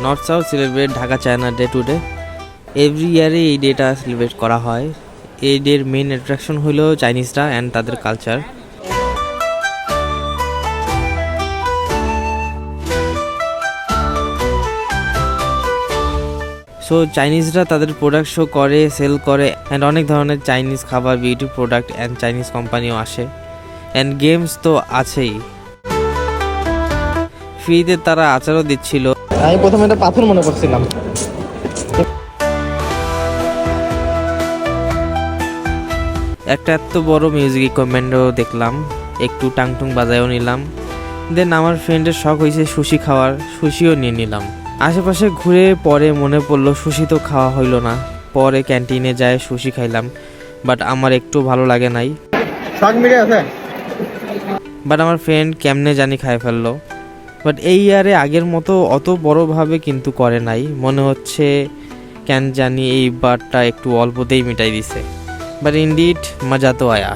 North south celebrate Dhaka China day today. Every ইয়ারে এই data celebrate করা হয়। এই ডের মেইন অ্যাট্রাকশন হলো চাইনিজরা অ্যান্ড তাদের কালচার। সো চাইনিজরা তাদের প্রোডাক্ট শো করে, সেল করে, অ্যান্ড অনেক ধরনের চাইনিজ খাবার, বিউটি প্রোডাক্ট অ্যান্ড চাইনিজ কোম্পানিও আসে, অ্যান্ড গেমস তো আছেই। ফ্রিতে তারা আচারও দিচ্ছিল। আমি প্রথমে এটা পাথর মনে করছিলাম। একটা এত বড় মিউজিক ইকুইপমেন্টও দেখলাম, একটু টাংটুং বাজায়ও নিলাম। দেন আমার ফ্রেন্ডের শখ হয়েছে সুশি খাওয়ার, সুশিও নিয়ে নিলাম। আশেপাশে ঘুরে পরে মনে পড়লো সুশি তো খাওয়া হইলো না। পরে ক্যান্টিনে যায় সুশি খাইলাম, বাট আমার একটু ভালো লাগে নাই। বাট আমার ফ্রেন্ড কেমনে জানি খায় ফেললো। বাট এই ইয়ারে আগের মতো অত বড়োভাবে কিন্তু করে নাই, মনে হচ্ছে কেন জানি এই বারটা একটু অল্পতেই মিটাই দিছে। বাট ইনডিড মজা তো আয়া।